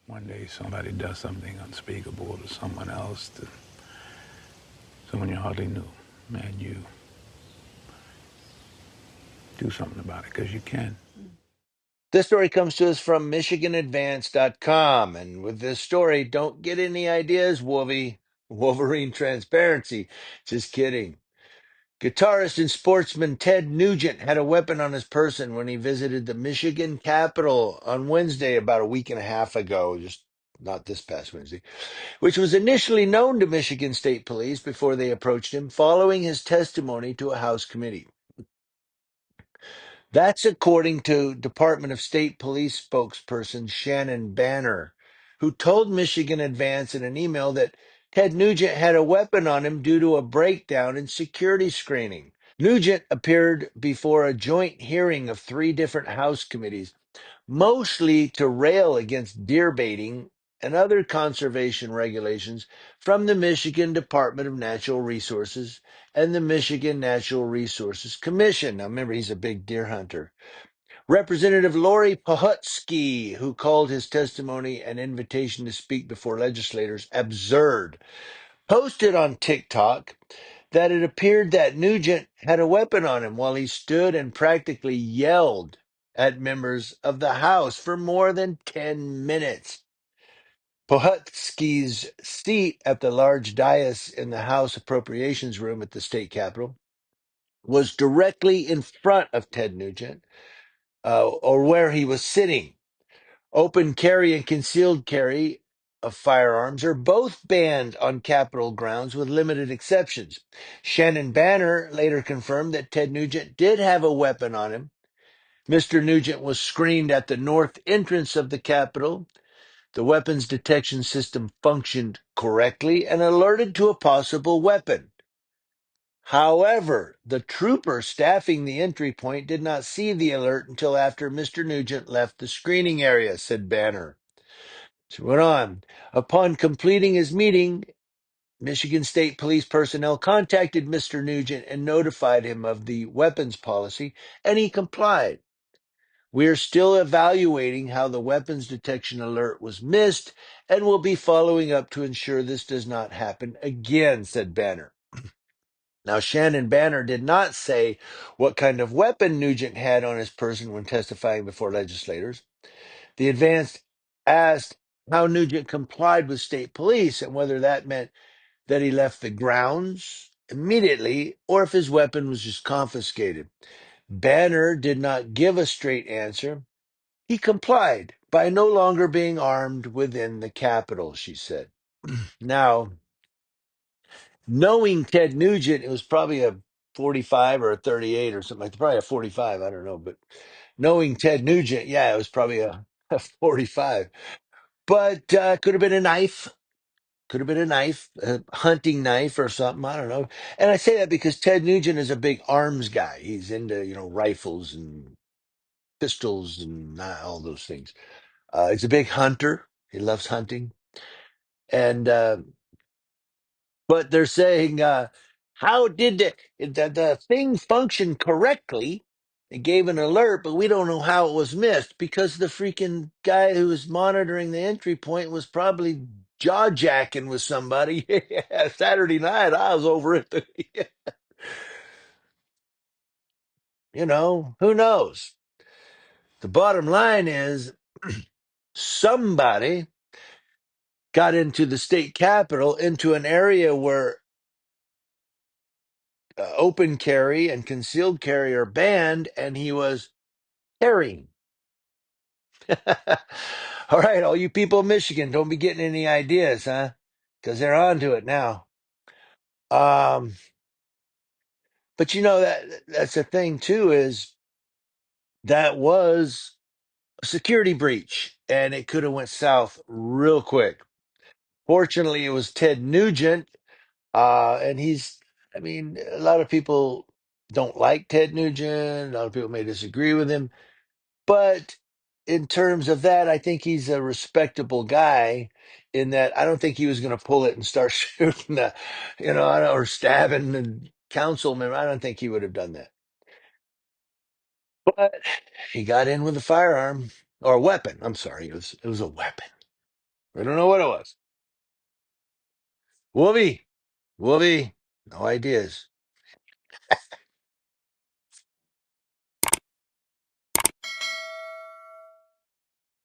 one day somebody does something unspeakable to someone else, to someone you hardly knew, and you do something about it because you can. This story comes to us from MichiganAdvance.com. And with this story, don't get any ideas, Wolverine transparency. Just kidding. Guitarist and sportsman Ted Nugent had a weapon on his person when he visited the Michigan Capitol on Wednesday, about a week and a half ago, just not this past Wednesday, which was initially known to Michigan State Police before they approached him following his testimony to a House committee. That's according to Department of State Police spokesperson Shannon Banner, who told Michigan Advance in an email that Ted Nugent had a weapon on him due to a breakdown in security screening. Nugent appeared before a joint hearing of three different House committees, mostly to rail against deer baiting and other conservation regulations from the Michigan Department of Natural Resources and the Michigan Natural Resources Commission. Now, remember, he's a big deer hunter. Representative Lori Pahutsky, who called his testimony an invitation to speak before legislators absurd, posted on TikTok that it appeared that Nugent had a weapon on him while he stood and practically yelled at members of the House for more than 10 minutes. Pohutsky's seat at the large dais in the House Appropriations Room at the state capitol was directly in front of Ted Nugent, or where he was sitting. Open carry and concealed carry of firearms are both banned on Capitol grounds with limited exceptions. Shannon Banner later confirmed that Ted Nugent did have a weapon on him. Mr. Nugent was screened at the north entrance of the Capitol. The weapons detection system functioned correctly and alerted to a possible weapon. However, the trooper staffing the entry point did not see the alert until after Mr. Nugent left the screening area, said Banner. She went on. Upon completing his meeting, Michigan State Police personnel contacted Mr. Nugent and notified him of the weapons policy, and he complied. We are still evaluating how the weapons detection alert was missed and will be following up to ensure this does not happen again, said Banner. Now, Shannon Banner did not say what kind of weapon Nugent had on his person when testifying before legislators. The advance asked how Nugent complied with state police and whether that meant that he left the grounds immediately or if his weapon was just confiscated. Banner did not give a straight answer. He complied by no longer being armed within the Capitol, she said. Now, knowing Ted Nugent, it was probably a 45 or a 38 or something like that. Probably a 45, I don't know. But knowing Ted Nugent, yeah, it was probably a 45. But could have been a knife. Could have been a knife, a hunting knife or something. I don't know. And I say that because Ted Nugent is a big arms guy. He's into, rifles and pistols and all those things. He's a big hunter. He loves hunting. And but they're saying, how did the thing function correctly? It gave an alert, but we don't know how it was missed because the freaking guy who was monitoring the entry point was probably jaw jacking with somebody. Yeah, Saturday night, I was over at the, who knows? The bottom line is somebody got into the state capitol, into an area where open carry and concealed carry are banned, and he was carrying. All right, all you people of Michigan, don't be getting any ideas, huh? Because they're on to it now. Um, but that's the thing too, is that was a security breach, and it could have went south real quick. Fortunately, it was Ted Nugent, and I mean, a lot of people don't like Ted Nugent. A lot of people may disagree with him. But in terms of that, I think he's a respectable guy in that I don't think he was going to pull it and start shooting or stabbing the council member. I don't think he would have done that. But he got in with a firearm or a weapon. I'm sorry. It was a weapon. I don't know what it was. Whoopi. Whoopi. No ideas.